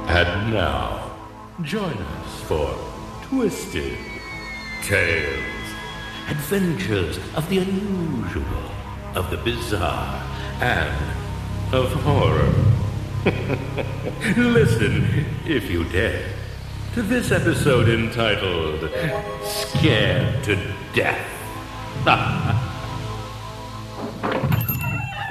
And now, join us for Twisted Tales. Adventures of the unusual, of the bizarre, and of horror. Listen, if you dare, to this episode entitled Scared to Death.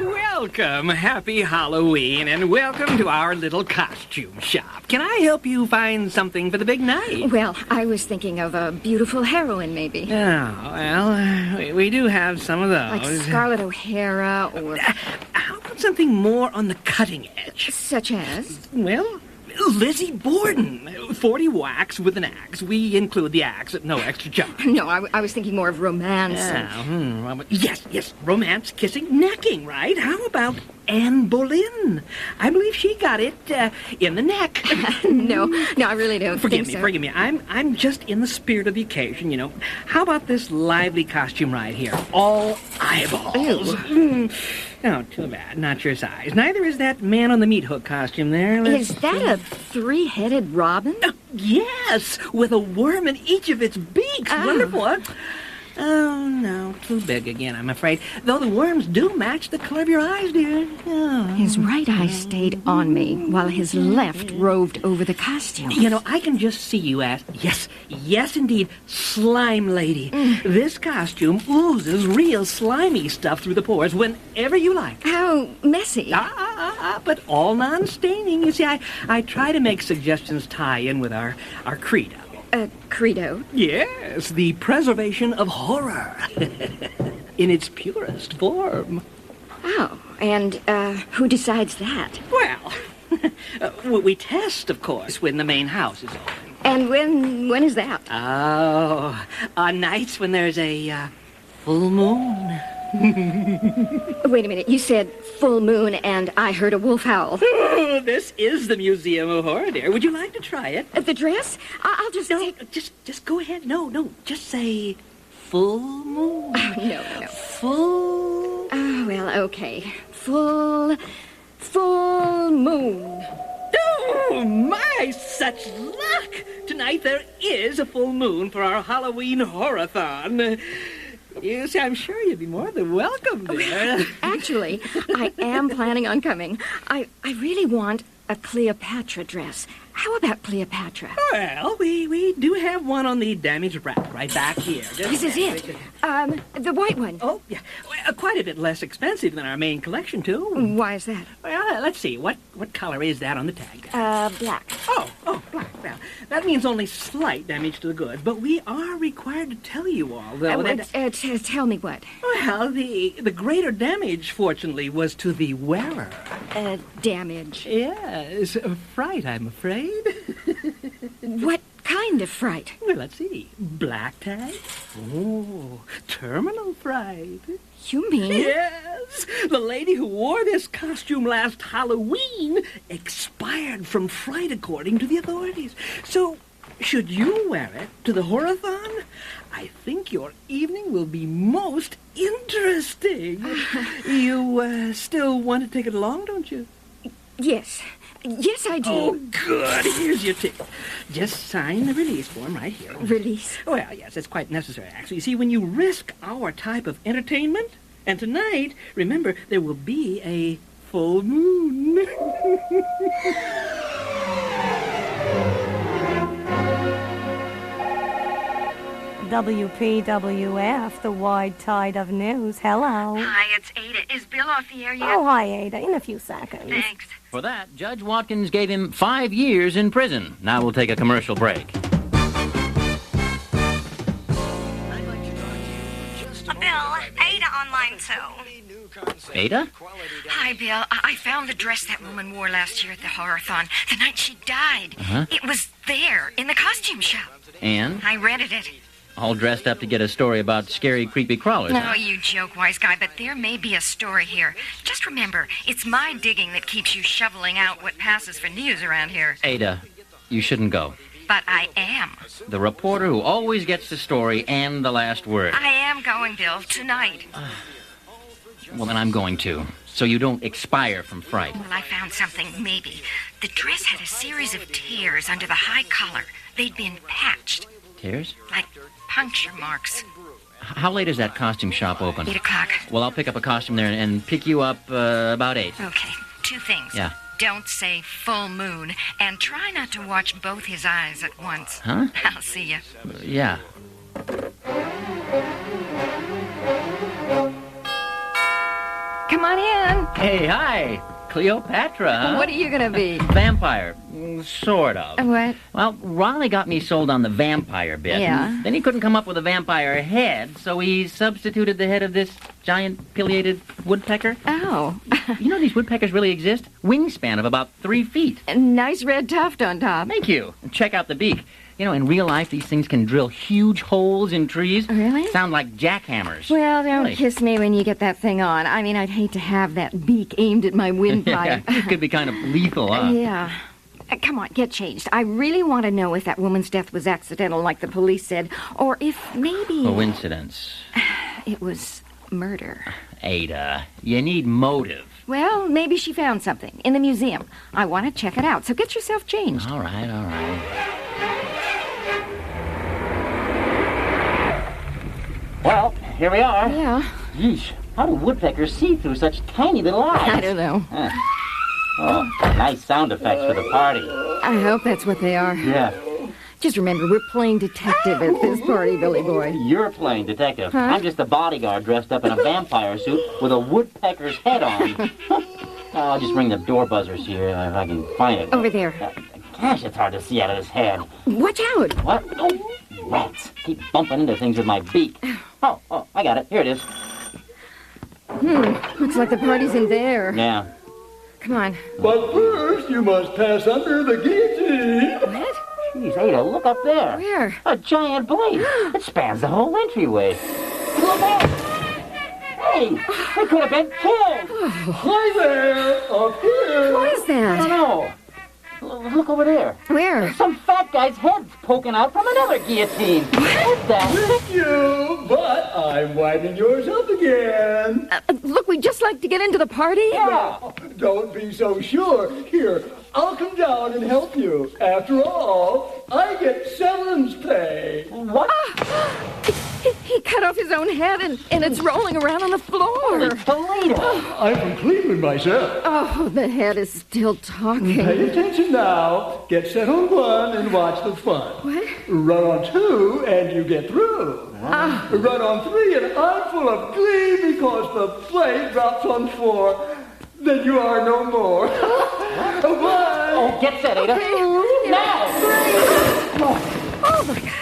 Welcome, happy Halloween, and welcome to our little costume shop. Can I help you find something for the big night? Well, I was thinking of a beautiful heroine, maybe. Oh, well, we do have some of those. Like Scarlett O'Hara or... How about something more on the cutting edge? Such as? Well, Lizzie Borden. 40 whacks with an axe. We include the axe at no extra charge. No, I was thinking more of romance. Yes, romance, kissing, necking, right? How about Anne Boleyn? I believe she got it in the neck. No, I really don't Forgive think so. Forgive me. I'm just in the spirit of the occasion, you know. How about this lively costume right here? All eyeballs. Oh, too bad. Not your size. Neither is that man on the meat hook costume there. Is that a three-headed robin? Yes, with a worm in each of its beaks. Oh. Wonderful, huh? Oh, no, too big again, I'm afraid. Though the worms do match the color of your eyes, dear. Oh. His right eye stayed on me, while his left roved over the costume. You know, I can just see you as, yes indeed, Slime Lady. This costume oozes real slimy stuff through the pores whenever you like. How messy. But all non-staining. You see, I try to make suggestions tie in with our credo. Credo? Yes, the preservation of horror in its purest form. Oh, and who decides that? Well, we test, of course, when the main house is open. And when is that? Oh, on nights when there's a full moon. Wait a minute, you said full moon and I heard a wolf howl. Oh, this is the Museum of Horror, dear. Would you like to try it? The dress? I'll just No, take... just go ahead. No, just say full moon. No. Full... Oh, well, okay. Full moon. Oh, my, such luck! Tonight there is a full moon for our Halloween horror-thon. You see, I'm sure you'd be more than welcome there. Actually, I am planning on coming. I really want a Cleopatra dress. How about Cleopatra? Well, we do have one on the damaged rack right back here. This is it. The white one. Oh, yeah. Well, quite a bit less expensive than our main collection, too. Why is that? Well, let's see. What color is that on the tag? Black. Oh, black. Well, that means only slight damage to the goods, but we are required to tell you all, though. Tell me what? Well, the greater damage, fortunately, was to the wearer. Damage. Yes, fright, I'm afraid. What kind of fright? Well, let's see. Black tag? Oh, terminal fright. You mean? Yes. The lady who wore this costume last Halloween expired from fright, according to the authorities. So, should you wear it to the horror-thon, I think your evening will be most interesting. You still want to take it along, don't you? Yes, I do. Oh, good. Here's your ticket. Just sign the release form right here. Release? Well, yes, it's quite necessary, actually. You see, when you risk our type of entertainment, and tonight, remember, there will be a full moon. WPWF, the wide tide of news. Hello. Hi, it's Ada. Is Bill off the air yet? Oh, hi, Ada. In a few seconds. Thanks. For that, Judge Watkins gave him 5 years in prison. Now we'll take a commercial break. Bill, Ada on line 2. Ada? Hi, Bill. I found the dress that woman wore last year at the horror-thon, the night she died. Uh-huh. It was there, in the costume shop. And? I rented it. All dressed up to get a story about scary, creepy crawlers. No, you joke, wise guy, but there may be a story here. Just remember, it's my digging that keeps you shoveling out what passes for news around here. Ada, you shouldn't go. But I am. The reporter who always gets the story and the last word. I am going, Bill, tonight. Well, then I'm going too. so you don't expire from fright. Well, I found something, maybe. The dress had a series of tears under the high collar. They'd been patched, Tears? like puncture marks. How late is that costume shop open? 8 o'clock. Well, I'll pick up a costume there and pick you up about 8. Okay, 2 things. Yeah. Don't say full moon, and try not to watch both his eyes at once. Huh? I'll see you. Yeah. Come on in. Hey, hi. Cleopatra, huh? What are you going to be? Vampire. Sort of. What? Well, Raleigh got me sold on the vampire bit. Yeah. Then he couldn't come up with a vampire head, so he substituted the head of this giant pileated woodpecker. Oh. You know these woodpeckers really exist? Wingspan of about 3 feet. A nice red tuft on top. Thank you. Check out the beak. You know, in real life, these things can drill huge holes in trees. Really? Sound like jackhammers. Well, don't Really? kiss me when you get that thing on. I mean, I'd hate to have that beak aimed at my windpipe. Yeah, it could be kind of lethal, huh? Yeah. Come on, get changed. I really want to know if that woman's death was accidental, like the police said, or if maybe Coincidence. it was murder. Ada, you need motive. Well, maybe she found something in the museum. I want to check it out, so get yourself changed. All right, all right. Well, here we are. Yeah, Yeesh, how do woodpeckers see through such tiny little eyes? I don't know. Oh, nice sound effects for the party. I hope that's what they are. Yeah, Just remember, we're playing detective at this party, Billy Boy. you're playing detective. I'm just a bodyguard dressed up in a vampire suit with a woodpecker's head on. I'll just ring the door buzzers here if I can find it. Over there. Gosh, it's hard to see out of this head. Watch out! What? Oh, rats. Keep bumping into things with my beak. Oh, I got it. Here it is. Looks like the party's in there. Yeah. Come on. But first, you must pass under the guillotine. What? Geez, Ada, look up there. Where? A giant blade. It spans the whole entryway. Look out! Hey, they could have been killed. Hi there, up here. What is I don't that? know. Look over there. Where? Some fat guy's head's poking out from another guillotine. What the heck? Thank you, but I'm winding yours up again. Look, we'd just like to get into the party. Yeah. Don't be so sure. Here, I'll come down and help you. After all, I get severance pay. What? He cut off his own head, and it's rolling around on the floor. Toledo. I'm from Cleveland myself. Oh, the head is still talking. Pay attention now. Get set on 1 and watch the fun. What? Run on 2 and you get through. Run on 3 and I'm full of glee because the plate drops on 4. Then you are no more. 1. Oh, get set, Ada. Now! Oh, my God.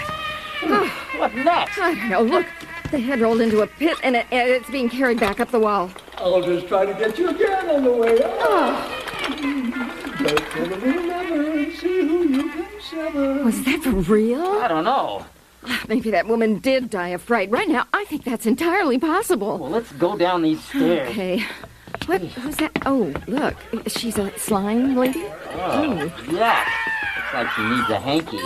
What next? I don't know. Look, the head rolled into a pit, and it's being carried back up the wall. I'll just try to get you again on the way up. Just pull a little lever and see who you can sever. Was that for real? I don't know. Maybe that woman did die of fright. Right now, I think that's entirely possible. Well, let's go down these stairs. Okay. What? Who's that? Oh, look. She's a slime lady? Oh, yeah. Looks like she needs a hanky.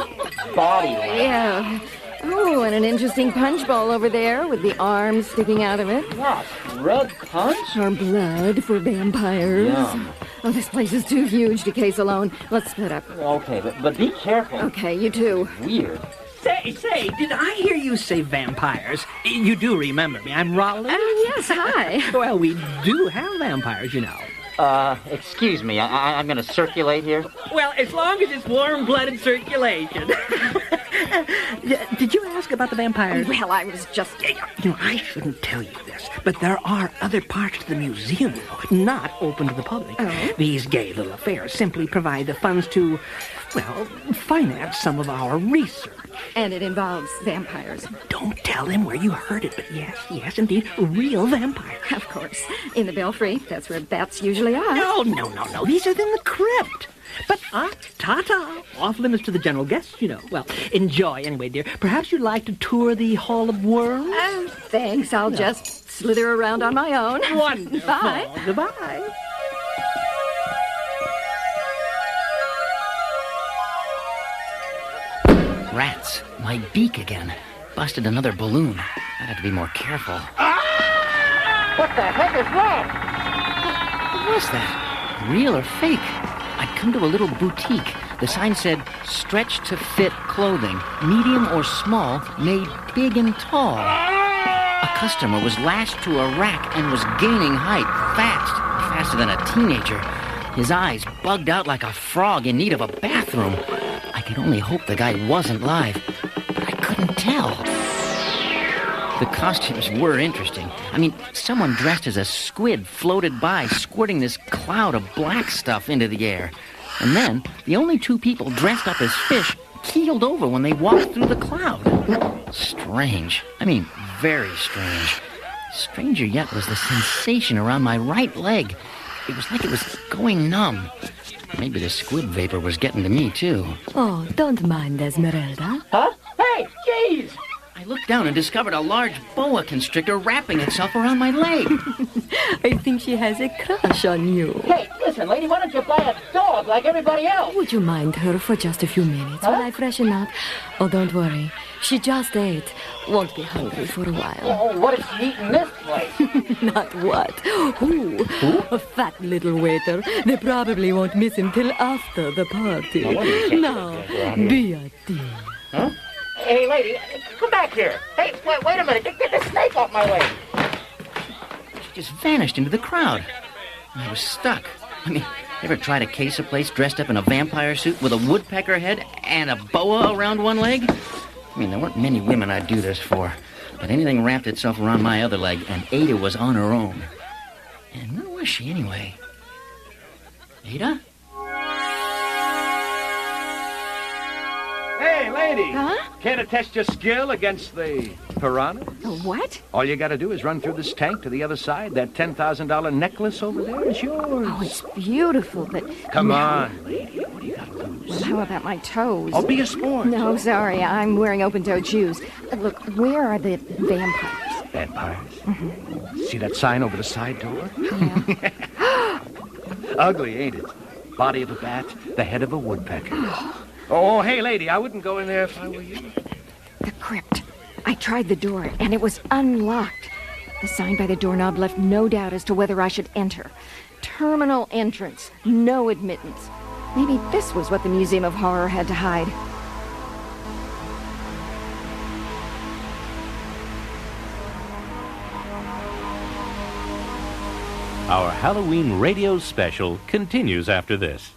Body lamp. Yeah. Oh, and an interesting punch bowl over there with the arms sticking out of it. What? Red punch? Or blood for vampires. Yum. Oh, this place is too huge to case alone. Let's split up. Okay, but be careful. Okay, you too. Weird. Say, did I hear you say vampires? You do remember me. I'm Raleigh. Yes, hi. Well, we do have vampires, you know. Excuse me. I'm gonna circulate here. Well, as long as it's warm-blooded circulation. Did you ask about the vampires? Well, I was just... You know, I shouldn't tell you this, but there are other parts of the museum not open to the public. Oh? These gay little affairs simply provide the funds to, well, finance some of our research. And it involves vampires. Don't tell them where you heard it, but yes, indeed, real vampires. Of course. In the belfry, that's where bats usually are. No. These are in the crypt. But, ta-ta, off limits to the general guests, you know. Well, enjoy anyway, dear. Perhaps you'd like to tour the Hall of Worms? Thanks, I'll just slither around on my own. Wonderful. Bye. Goodbye. Rats. My beak again. Busted another balloon. I have to be more careful. What the heck is that? What was that? Real or fake? I'd come to a little boutique. The sign said, stretch to fit clothing, medium or small, made big and tall. A customer was lashed to a rack and was gaining height faster than a teenager. His eyes bugged out like a frog in need of a bathroom. I could only hope the guy wasn't live, but I couldn't tell. The costumes were interesting. I mean, someone dressed as a squid floated by, squirting this cloud of black stuff into the air. And then, the only two people dressed up as fish keeled over when they walked through the cloud. Strange. I mean, very strange. Stranger yet was the sensation around my right leg. It was like it was going numb. Maybe the squid vapor was getting to me, too. Oh, don't mind Esmeralda. Huh? Hey, jeez! I looked down and discovered a large boa constrictor wrapping itself around my leg. I think she has a crush on you. Hey, listen, lady, why don't you buy a dog like everybody else? Would you mind her for just a few minutes while I freshen up? Oh, don't worry. She just ate. Won't be hungry for a while. Oh, what is she eating this place? Not what. Who? A fat little waiter. They probably won't miss him till after the party. Now, be a dear. Huh? Hey, lady, come back here. Hey, wait a minute. Get the snake off my leg. She just vanished into the crowd. I was stuck. I mean, ever try to case a place dressed up in a vampire suit with a woodpecker head and a boa around one leg? I mean, there weren't many women I'd do this for. But anything wrapped itself around my other leg, and Ada was on her own. And where was she, anyway? Ada? Hey, lady! Huh? Care to test your skill against the piranhas? What? All you gotta do is run through this tank to the other side. That $10,000 necklace over there is yours. Oh, it's beautiful, but... Come no. on, lady. What do you gotta lose? Well, how about my toes? I'll be a sport. No, sorry. I'm wearing open-toed shoes. Look, where are the vampires? Vampires? Mm-hmm. See that sign over the side door? Yeah. Ugly, ain't it? Body of a bat, the head of a woodpecker. Oh, hey, lady, I wouldn't go in there if I were you. The crypt. I tried the door, and it was unlocked. The sign by the doorknob left no doubt as to whether I should enter. Terminal entrance, no admittance. Maybe this was what the Museum of Horror had to hide. Our Halloween radio special continues after this.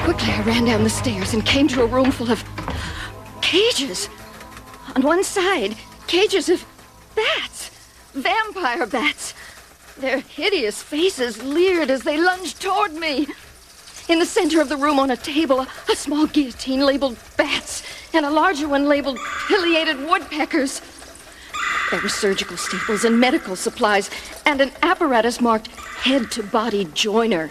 Quickly, I ran down the stairs and came to a room full of cages. On one side, cages of bats. Vampire bats. Their hideous faces leered as they lunged toward me. In the center of the room on a table, a small guillotine labeled bats and a larger one labeled pileated woodpeckers. There were surgical staples and medical supplies and an apparatus marked head-to-body joiner.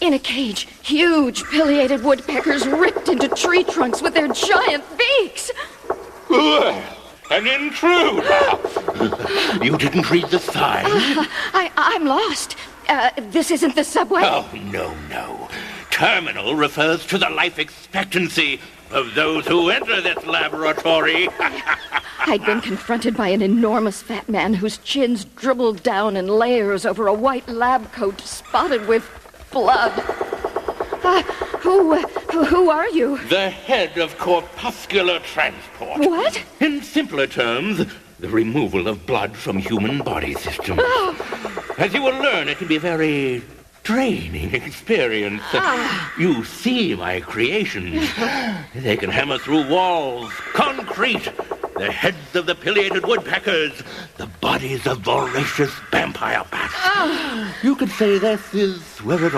In a cage, huge pileated woodpeckers ripped into tree trunks with their giant beaks. An intruder! You didn't read the sign? I'm lost. This isn't the subway? Oh, no. Terminal refers to the life expectancy of those who enter this laboratory. I'd been confronted by an enormous fat man whose chins dribbled down in layers over a white lab coat spotted with blood. Who are you? The head of corpuscular transport. What? In simpler terms, the removal of blood from human body systems. As you will learn, it can be a very draining experience. You see my creations. They can hammer through walls, concrete, the heads of the pileated woodpeckers, the bodies of voracious vampire bats. You could say this is where it